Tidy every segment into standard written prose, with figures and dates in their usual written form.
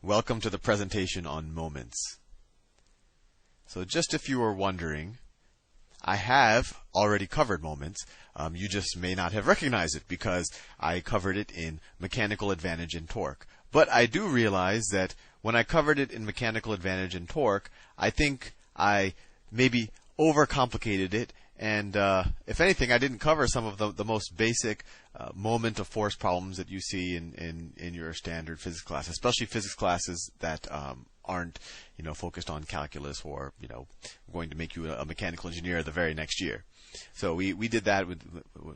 Welcome to the presentation on moments. So just if you were wondering, I have already covered moments. You just may not have recognized it because I covered it in mechanical advantage and torque. But I do realize that when I covered it in mechanical advantage and torque, I think I maybe overcomplicated it. And if anything, I didn't cover some of the most basic moment of force problems that you see in your standard physics class, especially physics classes that aren't focused on calculus or going to make you a mechanical engineer the very next year. So we did that with,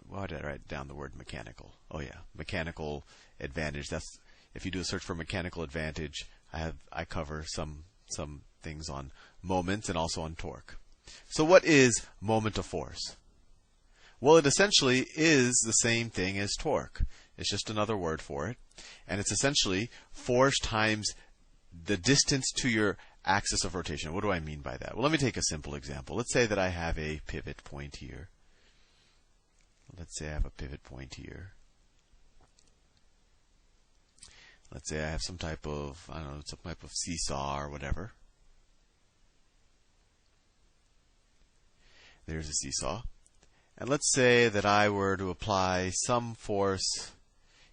why did I write down the word mechanical? Oh yeah, mechanical advantage. That's if you do a search for mechanical advantage, I cover some things on moments and also on torque. So what is moment of force? Well, it essentially is the same thing as torque. It's just another word for it. And it's essentially force times the distance to your axis of rotation. What do I mean by that? Well, let me take a simple example. Let's say that I have a pivot point here. Let's say I have a pivot point here. Let's say I have some type of, some type of seesaw or whatever. There's a seesaw. And let's say that I were to apply some force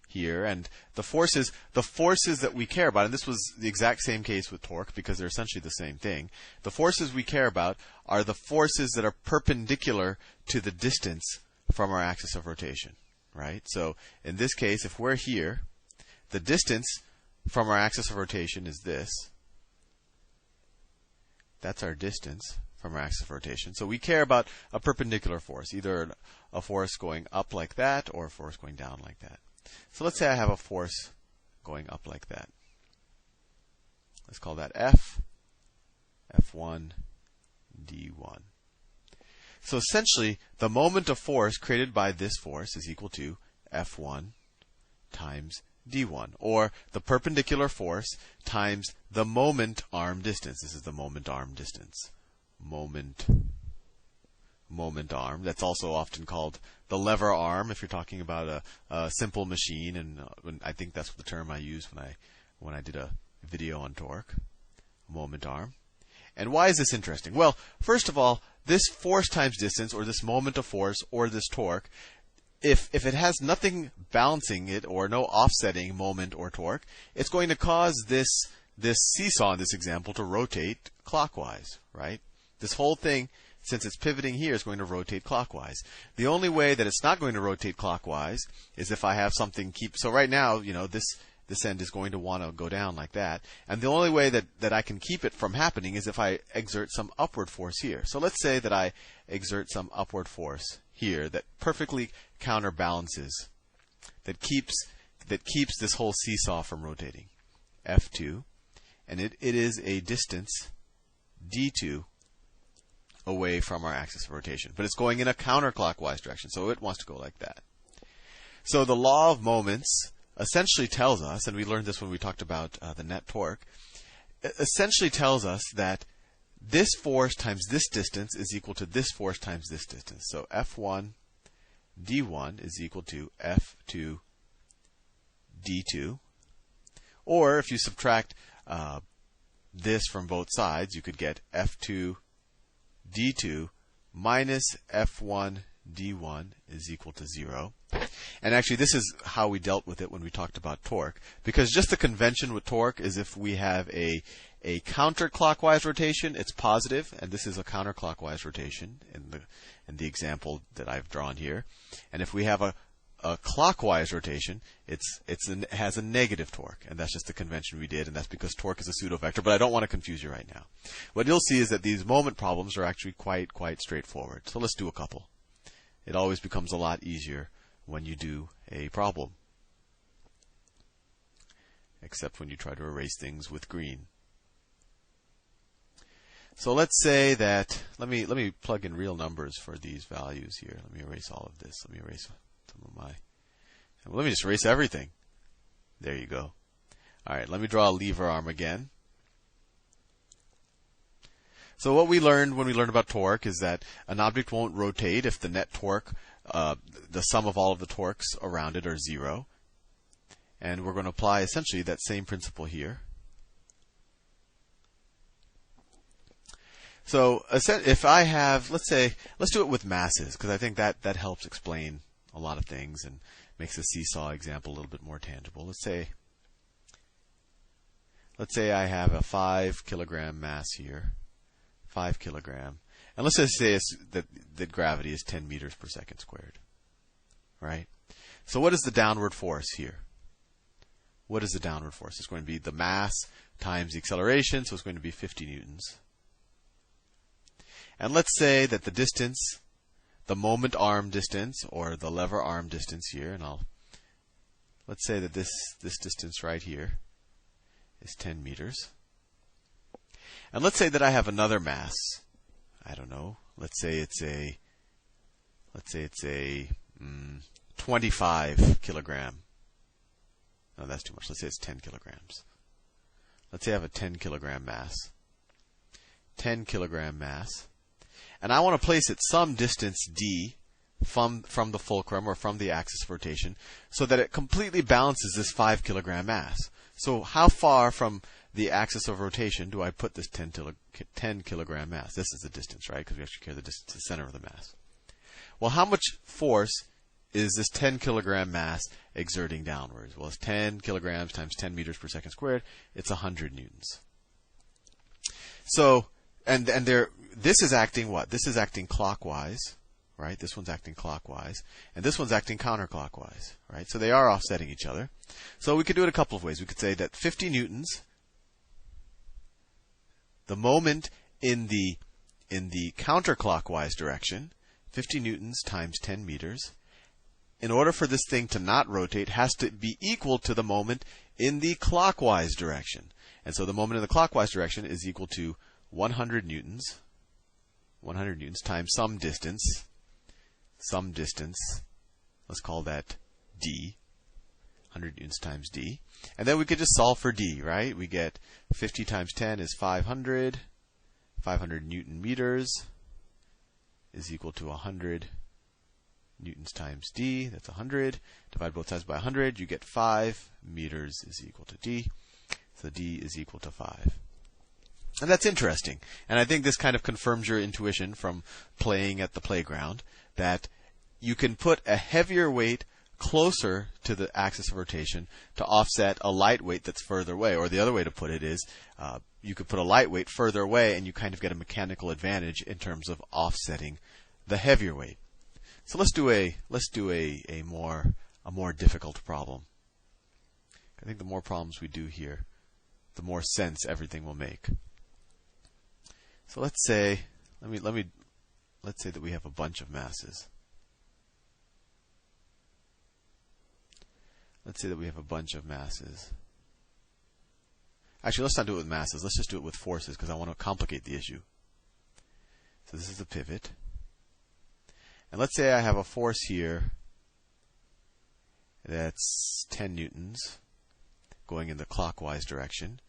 here, and the forces that we care about, and this was the exact same case with torque because they're essentially the same thing. The forces we care about are the forces that are perpendicular to the distance from our axis of rotation, right? So in this case, if we're here, the distance from our axis of rotation is this. That's our distance from our axis of rotation. So we care about a perpendicular force, either a force going up like that or a force going down like that. So let's say I have a force going up like that. Let's call that F, F1, D1. So essentially, the moment of force created by this force is equal to F1 times D1, or the perpendicular force times the moment arm distance. This is the moment arm distance. Moment arm. That's also often called the lever arm if you're talking about a simple machine, and I think that's the term I used when I did a video on torque. Moment arm. And why is this interesting? Well, first of all, this force times distance, or this moment of force, or this torque, if it has nothing balancing it or no offsetting moment or torque, it's going to cause this seesaw in this example to rotate clockwise, right? This whole thing, since it's pivoting here, is going to rotate clockwise. The only way that it's not going to rotate clockwise is if I have something so right now, this end is going to want to go down like that. And the only way that I can keep it from happening is if I exert some upward force here. So let's say that I exert some upward force here that perfectly counterbalances, that keeps this whole seesaw from rotating. F2, and it is a distance D2 away from our axis of rotation. But it's going in a counterclockwise direction, so it wants to go like that. So the law of moments essentially tells us, and we learned this when we talked about the net torque, it essentially tells us that this force times this distance is equal to this force times this distance. So F1 D1 is equal to F2 D2. Or if you subtract this from both sides, you could get F2 D2 minus F1 D1 is equal to 0. And actually, this is how we dealt with it when we talked about torque. Because just the convention with torque is if we have a counterclockwise rotation, it's positive, and this is a counterclockwise rotation in the example that I've drawn here. And if we have a clockwise rotation, it has a negative torque, and that's just the convention we did, and that's because torque is a pseudo-vector, but I don't want to confuse you right now. What you'll see is that these moment problems are actually quite straightforward. So let's do a couple. It always becomes a lot easier when you do a problem, except when you try to erase things with green. So let's say that, let me plug in real numbers for these values here. Let me erase all of this. Let me erase some of my, let me just erase everything. There you go. All right, let me draw a lever arm again. So what we learned when we learned about torque is that an object won't rotate if the net torque, the sum of all of the torques around it are 0. And we're going to apply essentially that same principle here. So if I have, let's do it with masses, because I think that helps explain a lot of things and makes the seesaw example a little bit more tangible. Let's say I have a 5 kilogram mass here, 5 kilogram, and let's just say that gravity is 10 meters per second squared, right? So what is the downward force here? What is the downward force? It's going to be the mass times the acceleration, so it's going to be 50 newtons. And let's say that the distance, the moment arm distance, or the lever arm distance here, and let's say that this distance right here is 10 meters. And let's say that I have another mass. I don't know. Let's say it's a 25 kilogram. No, that's too much. Let's say it's 10 kilograms. Let's say I have a 10 kilogram mass. 10 kilogram mass. And I want to place it some distance d from the fulcrum or from the axis of rotation so that it completely balances this 5 kilogram mass. So how far from the axis of rotation do I put this 10 kilogram mass? This is the distance, right? Because we actually carry the distance to the center of the mass. Well, how much force is this 10 kilogram mass exerting downwards? Well, it's 10 kilograms times 10 meters per second squared. It's 100 newtons. So, this is acting what? This is acting clockwise, right? This one's acting clockwise, and this one's acting counterclockwise, right? So they are offsetting each other. So we could do it a couple of ways. We could say that 50 newtons, the moment in the counterclockwise direction, 50 newtons times 10 meters, in order for this thing to not rotate, has to be equal to the moment in the clockwise direction. And so the moment in the clockwise direction is equal to 100 newtons times some distance, let's call that d, 100 newtons times d. And then we could just solve for d, right? We get 50 times 10 is 500 newton meters is equal to 100 newtons times d, that's 100. Divide both sides by 100, you get 5 meters is equal to d. So d is equal to 5. And that's interesting. And I think this kind of confirms your intuition from playing at the playground that you can put a heavier weight closer to the axis of rotation to offset a light weight that's further away. Or the other way to put it is you could put a light weight further away and you kind of get a mechanical advantage in terms of offsetting the heavier weight. So let's do a more difficult problem. I think the more problems we do here, the more sense everything will make. So let's say that we have a bunch of masses. Let's say that we have a bunch of masses. Actually, let's not do it with masses. Let's just do it with forces because I want to complicate the issue. So this is the pivot. And let's say I have a force here that's 10 newtons going in the clockwise direction.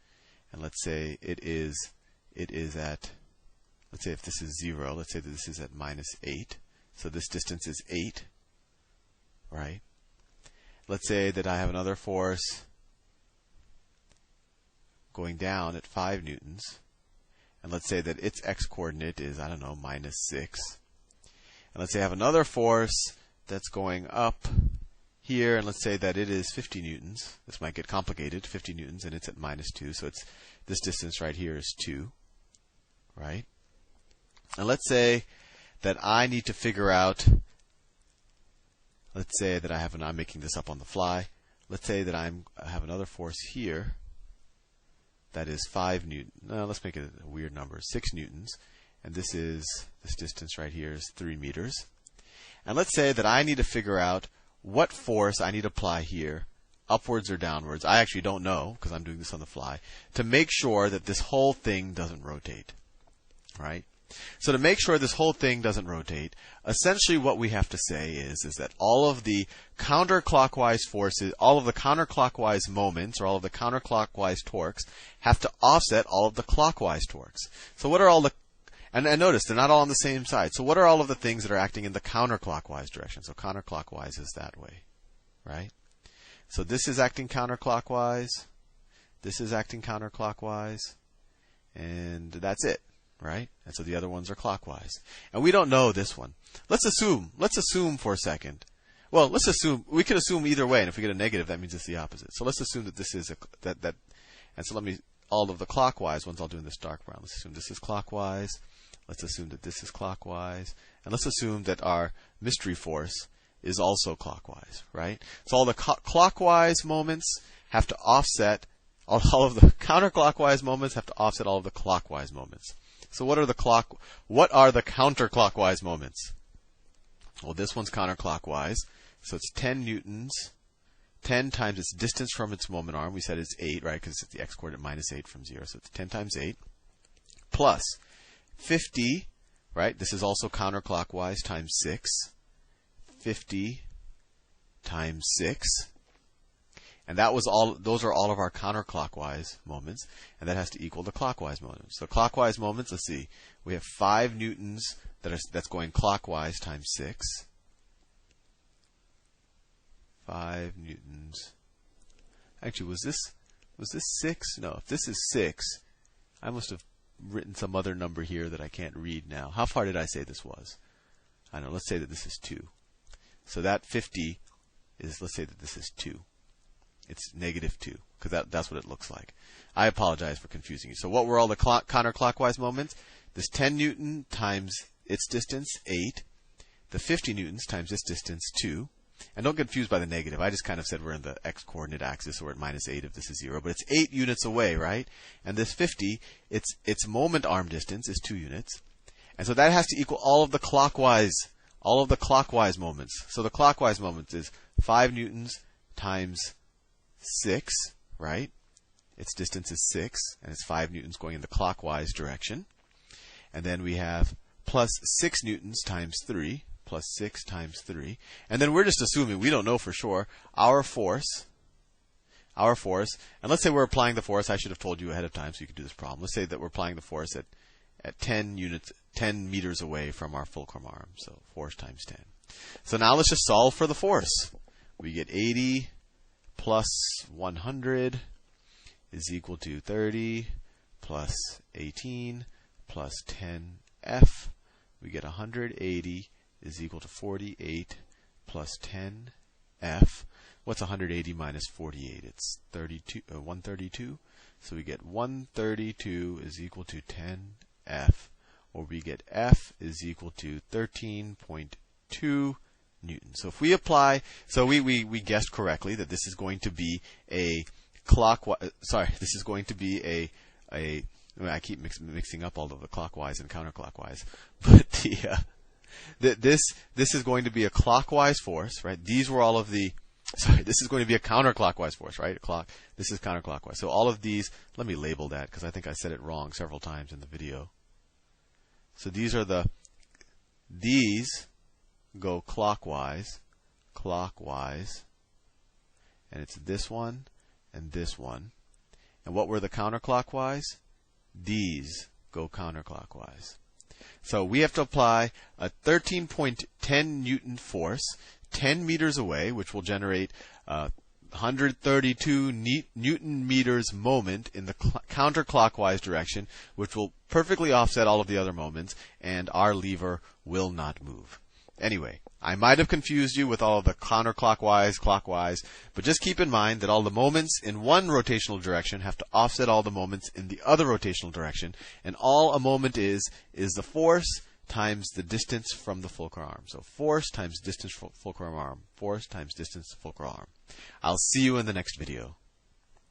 And let's say it is at, let's say if this is 0, let's say that this is at minus 8. So this distance is 8, right? Let's say that I have another force going down at 5 newtons. And let's say that its x-coordinate is, I don't know, minus 6. And let's say I have another force that's going up here, and let's say that it is 50 newtons. This might get complicated, 50 newtons, and it's at minus 2. So it's this distance right here is 2, right? And let's say that I need to figure out, let's say that I'm making this up on the fly. Let's say that I have another force here that is 5 newtons. No, let's make it a weird number, 6 newtons. And this distance right here is 3 meters. And let's say that I need to figure out what force I need to apply here, upwards or downwards. I actually don't know because I'm doing this on the fly, to make sure that this whole thing doesn't rotate, right? So to make sure this whole thing doesn't rotate, essentially what we have to say is that all of the counterclockwise forces, all of the counterclockwise moments, or all of the counterclockwise torques have to offset all of the clockwise torques. So what are all the And notice, they're not all on the same side. So what are all of the things that are acting in the counterclockwise direction? So counterclockwise is that way, right? So this is acting counterclockwise. This is acting counterclockwise. And that's it, right? And so the other ones are clockwise. And we don't know this one. Let's assume for a second. Well, we can assume either way, and if we get a negative, that means it's the opposite. So let's assume that this is and so all of the clockwise ones I'll do in this dark brown. Let's assume this is clockwise. Let's assume that this is clockwise. And let's assume that our mystery force is also clockwise, right? So all the clockwise moments have to offset, all of the counterclockwise moments have to offset all of the clockwise moments. So what are the counterclockwise moments? Well, this one's counterclockwise, so it's 10 newtons. 10 times its distance from its moment arm. We said it's 8, right? Because it's the x-coordinate minus 8 from 0. So it's 10 times 8. Plus 50, right? This is also counterclockwise, times 6. 50 times 6. And those are all of our counterclockwise moments. And that has to equal the clockwise moments. So clockwise moments, let's see. We have 5 newtons that's going clockwise times 6. 5 newtons. Actually, was this 6? No, if this is 6, I must have written some other number here that I can't read now. How far did I say this was? I don't know. Let's say that this is 2. So that 50 is, let's say that this is 2. It's negative 2, because that's what it looks like. I apologize for confusing you. So what were all the counterclockwise moments? This 10 newton times its distance, 8. The 50 newtons times its distance, 2. And don't get confused by the negative. I just kind of said we're in the x-coordinate axis, so we're at minus 8 if this is 0. But it's 8 units away, right? And this 50, its moment arm distance is 2 units. And so that has to equal all of the clockwise moments. So the clockwise moments is 5 newtons times 6, right? Its distance is 6, and it's 5 newtons going in the clockwise direction. And then we have plus 6 newtons times 3. Plus 6 times 3. And then we're just assuming, we don't know for sure, our force, and let's say we're applying the force. I should have told you ahead of time so you could do this problem. Let's say that we're applying the force at 10 meters away from our fulcrum arm. So force times 10. So now let's just solve for the force. We get 80 plus 100 is equal to 30 plus 18 plus 10F. We get 180 is equal to 48 plus 10F. What's 180 minus 48? It's 132. So we get 132 is equal to 10F, or we get F is equal to 13.2 newtons. So if we apply, so we guessed correctly that this is going to be a this is going to be I keep mixing up all of the clockwise and counterclockwise, but this is going to be a clockwise force, right? These were all of the, this is going to be a counterclockwise force, right? This is counterclockwise. So all of these, let me label that because I think I said it wrong several times in the video. So these go clockwise, and it's this one and this one. And what were the counterclockwise? These go counterclockwise. So we have to apply a 13.10 Newton force 10 meters away, which will generate 132 Newton meters moment in the counterclockwise direction, which will perfectly offset all of the other moments, and our lever will not move. Anyway, I might have confused you with all of the counterclockwise, clockwise, but just keep in mind that all the moments in one rotational direction have to offset all the moments in the other rotational direction, and all a moment is the force times the distance from the fulcrum arm. So force times distance from fulcrum arm, force times distance fulcrum arm. I'll see you in the next video.